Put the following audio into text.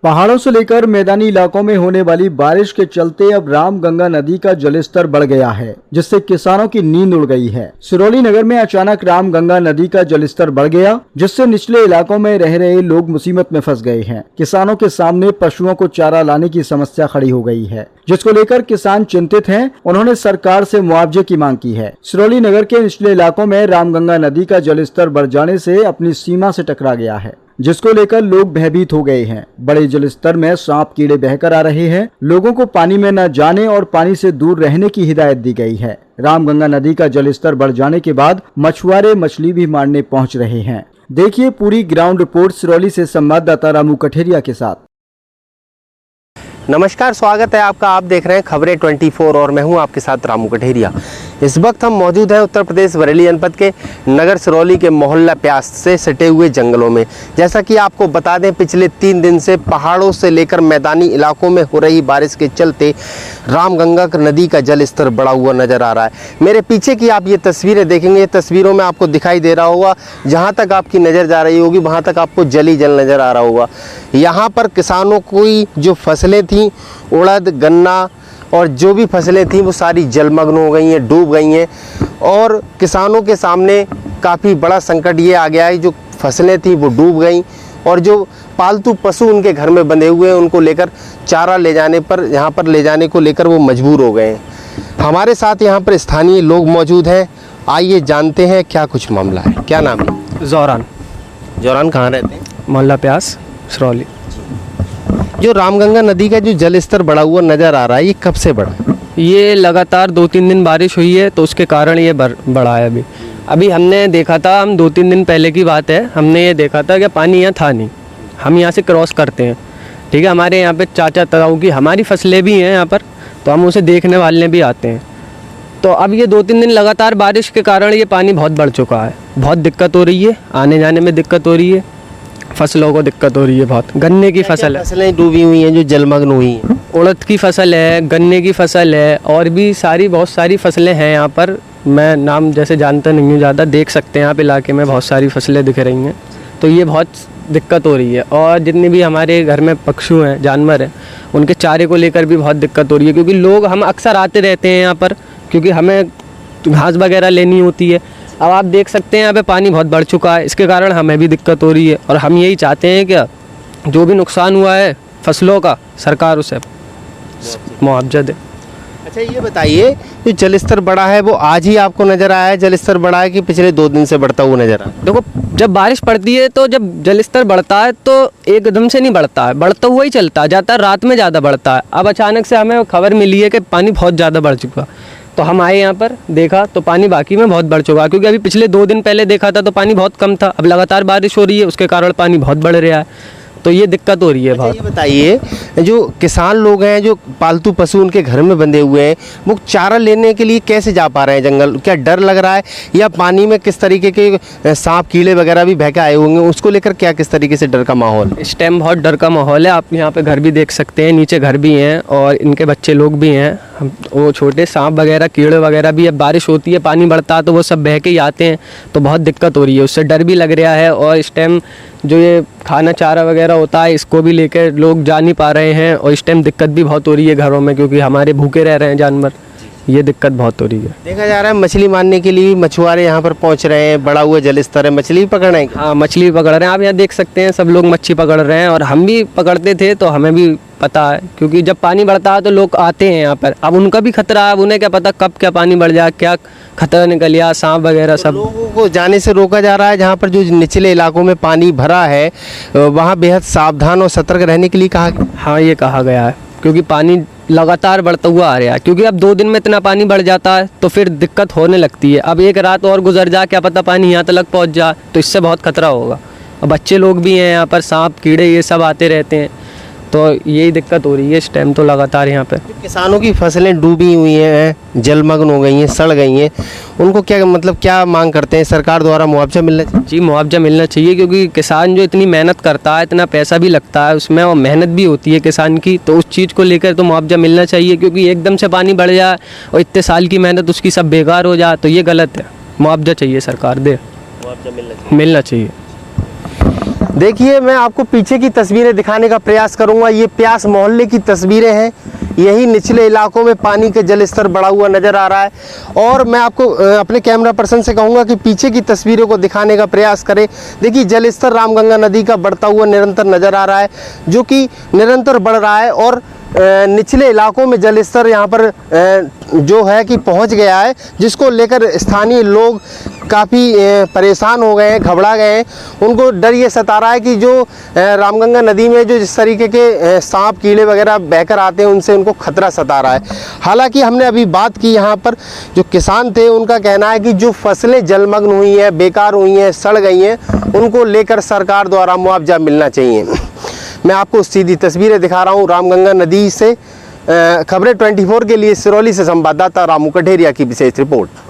पहाड़ों से लेकर मैदानी इलाकों में होने वाली बारिश के चलते अब रामगंगा नदी का जलस्तर बढ़ गया है, जिससे किसानों की नींद उड़ गई है। सिरौली नगर में अचानक रामगंगा नदी का जलस्तर बढ़ गया, जिससे निचले इलाकों में रह रहे लोग मुसीबत में फंस गए हैं। किसानों के सामने पशुओं को चारा लाने की समस्या खड़ी हो गई है, जिसको लेकर किसान चिंतित हैं। उन्होंने सरकार से मुआवजे की मांग की है। सिरौली नगर के निचले इलाकों में रामगंगा नदी का जलस्तर बढ़ जाने से अपनी सीमा से टकरा गया है, जिसको लेकर लोग भयभीत हो गए हैं। बड़े जलस्तर में सांप कीड़े बहकर आ रहे हैं। लोगों को पानी में न जाने और पानी से दूर रहने की हिदायत दी गई है। रामगंगा नदी का जलस्तर बढ़ जाने के बाद मछुआरे मछली भी मारने पहुंच रहे हैं। देखिए पूरी ग्राउंड रिपोर्ट सिरौली से संवाददाता रामू कठेरिया के साथ। नमस्कार, स्वागत है आपका। आप देख रहे हैं खबरें 24 और मैं हूं आपके साथ रामू कठेरिया। इस वक्त हम मौजूद हैं उत्तर प्रदेश बरेली जनपद के नगर सिरौली के मोहल्ला प्यास से सटे हुए जंगलों में। जैसा कि आपको बता दें, पिछले 3 दिन से पहाड़ों से लेकर मैदानी इलाकों में हो रही बारिश के चलते रामगंगा नदी का जल स्तर बढ़ा हुआ नजर आ रहा है। मेरे पीछे की आप ये तस्वीरें देखेंगे, तस्वीरों में आपको दिखाई दे रहा होगा, जहाँ तक आपकी नज़र जा रही होगी वहाँ तक आपको जल ही जल नज़र आ रहा होगा। यहाँ पर किसानों की जो फसलें थीं, उड़द, गन्ना और जो भी फसलें थीं वो सारी जलमग्न हो गई हैं, डूब गई हैं। और किसानों के सामने काफ़ी बड़ा संकट ये आ गया है, जो फसलें थीं वो डूब गई और जो पालतू पशु उनके घर में बंधे हुए हैं उनको लेकर चारा ले जाने पर, यहाँ पर ले जाने को लेकर वो मजबूर हो गए हैं। हमारे साथ यहाँ पर स्थानीय लोग मौजूद हैं। आइए जानते हैं क्या कुछ मामला है। क्या नाम है? जौरान। जौरान कहाँ रहते हैं? मोहल्ला प्यास, सिरौली। जो रामगंगा नदी का जो जल स्तर बढ़ा हुआ नज़र आ रहा है, ये कब से बढ़ा? ये लगातार 2-3 दिन बारिश हुई है तो उसके कारण ये बढ़ा है। अभी हमने देखा था, हम 2-3 दिन पहले की बात है, हमने ये देखा था कि पानी यहाँ था नहीं। हम यहाँ से क्रॉस करते हैं, ठीक है, हमारे यहाँ पे चाचा ताऊ की हमारी फसलें भी हैं यहाँ पर, तो हम उसे देखने वाले भी आते हैं। तो अब ये 2-3 दिन लगातार बारिश के कारण ये पानी बहुत बढ़ चुका है। बहुत दिक्कत हो रही है, आने जाने में दिक्कत हो रही है, फसलों को दिक्कत हो रही है बहुत। गन्ने की फसल है, फसलें डूबी हुई हैं जो जलमग्न हुई हैं। उड़द की फसल है, गन्ने की फसल है और भी बहुत सारी फसलें हैं यहाँ पर। मैं नाम जैसे जानता नहीं हूँ ज़्यादा, देख सकते हैं आप इलाके में बहुत सारी फसलें दिख रही हैं। तो ये बहुत दिक्कत हो रही है। और जितने भी हमारे घर में पशु हैं, जानवर हैं, उनके चारे को लेकर भी बहुत दिक्कत हो रही है, क्योंकि लोग, हम अक्सर आते रहते हैं यहाँ पर क्योंकि हमें घास वगैरह लेनी होती है। अब आप देख सकते हैं यहाँ पे पानी बहुत बढ़ चुका है, इसके कारण हमें भी दिक्कत हो रही है। और हम यही चाहते हैं कि जो भी नुकसान हुआ है फसलों का, सरकार उसे मुआवजा दे। अच्छा, ये बताइए, जो जल स्तर बढ़ा है वो आज ही आपको नज़र आया है जल स्तर बढ़ा है कि पिछले 2 दिन से बढ़ता हुआ नज़र आया? देखो, जब बारिश पड़ती है तो जब जल स्तर बढ़ता है तो एकदम से नहीं बढ़ता है, बढ़ता हुआ ही चलता है, जाता रात में ज़्यादा बढ़ता है। अब अचानक से हमें खबर मिली है कि पानी बहुत ज़्यादा बढ़ चुका, तो हम आए यहाँ पर, देखा तो पानी बाकी में बहुत बढ़ चुका है। क्योंकि अभी पिछले 2 दिन पहले देखा था तो पानी बहुत कम था, अब लगातार बारिश हो रही है, उसके कारण पानी बहुत बढ़ रहा है, तो ये दिक्कत हो रही है बहुत। ये बताइए, जो किसान लोग हैं, जो पालतू पशु उनके घर में बंधे हुए हैं, वो चारा लेने के लिए कैसे जा पा रहे हैं जंगल? क्या डर लग रहा है, या पानी में किस तरीके के सांप कीड़े वगैरह भी बह के आए होंगे, उसको लेकर क्या किस तरीके से डर का माहौल? इस टाइम बहुत डर का माहौल है। आप यहाँ पे घर भी देख सकते हैं, नीचे घर भी हैं और इनके बच्चे लोग भी हैं। वो छोटे सांप वगैरह, कीड़े वगैरह भी, अब बारिश होती है, पानी बढ़ता है तो वो सब बह के ही आते हैं, तो बहुत दिक्कत हो रही है, उससे डर भी लग रहा है। और इस टाइम जो ये खाना चारा वगैरह होता है, इसको भी लेकर लोग जा नहीं पा रहे हैं और इस टाइम दिक्कत भी बहुत हो रही है घरों में, क्योंकि हमारे भूखे रह रहे हैं जानवर, ये दिक्कत बहुत हो रही है। देखा जा रहा है मछली मारने के लिए मछुआरे यहाँ पर पहुँच रहे हैं, बढ़ा हुआ जल स्तर है, मछली पकड़ रहे हैं। हाँ, मछली पकड़ रहे हैं, आप यहाँ देख सकते हैं, सब लोग मच्छी पकड़ रहे हैं और हम भी पकड़ते थे तो हमें भी पता है, क्योंकि जब पानी बढ़ता है तो लोग आते हैं यहाँ पर। अब उनका भी खतरा है, अब उन्हें क्या पता कब क्या पानी बढ़ जाए, क्या खतरा निकल या सांप वगैरह सब। लोगों को जाने से रोका जा रहा है। जहाँ पर जो निचले इलाकों में पानी भरा है वहाँ बेहद सावधान और सतर्क रहने के लिए कहा गया। हाँ, ये कहा गया है, क्योंकि पानी लगातार बढ़ता हुआ आ रहा है। क्योंकि अब 2 दिन में इतना पानी बढ़ जाता है तो फिर दिक्कत होने लगती है। अब एक रात और गुजर जाए, क्या पता पानी यहाँ तक पहुँच जाए, तो इससे बहुत खतरा होगा। अब बच्चे लोग भी हैं यहाँ पर, सांप कीड़े ये सब आते रहते हैं, तो यही दिक्कत हो रही है इस टाइम तो लगातार यहाँ पे। किसानों की फसलें डूबी हुई हैं, जलमग्न हो गई हैं, सड़ गई हैं, उनको क्या मतलब क्या मांग करते हैं? सरकार द्वारा मुआवजा मिलना चाहिए? जी, मुआवजा मिलना चाहिए, क्योंकि किसान जो इतनी मेहनत करता है, इतना पैसा भी लगता है उसमें और मेहनत भी होती है किसान की, तो उस चीज़ को लेकर तो मुआवजा मिलना चाहिए। क्योंकि एकदम से पानी बढ़ जाए और इतने साल की मेहनत उसकी सब बेकार हो जाए तो ये गलत है। मुआवजा चाहिए, सरकार दे, मुआवजा मिलना चाहिए। मिलना चाहिए। देखिए, मैं आपको पीछे की तस्वीरें दिखाने का प्रयास करूंगा। ये प्यास मोहल्ले की तस्वीरें हैं। यही निचले इलाकों में पानी का जल स्तर बढ़ा हुआ नज़र आ रहा है और मैं आपको अपने कैमरा पर्सन से कहूँगा कि पीछे की तस्वीरों को दिखाने का प्रयास करें। देखिए, जल स्तर रामगंगा नदी का बढ़ता हुआ निरंतर नज़र आ रहा है, जो कि निरंतर बढ़ रहा है और निचले इलाकों में जल स्तर यहाँ पर जो है कि पहुँच गया है, जिसको लेकर स्थानीय लोग काफ़ी परेशान हो गए हैं, घबरा गए हैं। उनको डर ये सता रहा है कि जो रामगंगा नदी में जो जिस तरीके के सांप कीड़े वगैरह बहकर आते हैं, उनसे उनको खतरा सता रहा है। हालांकि हमने अभी बात की यहाँ पर जो किसान थे, उनका कहना है कि जो फसलें जलमग्न हुई हैं, बेकार हुई हैं, सड़ गई हैं, उनको लेकर सरकार द्वारा मुआवजा मिलना चाहिए। मैं आपको सीधी तस्वीरें दिखा रहा हूँ रामगंगा नदी से। खबरें 24 के लिए सिरौली से संवाददाता रामू कठेरिया की विशेष रिपोर्ट।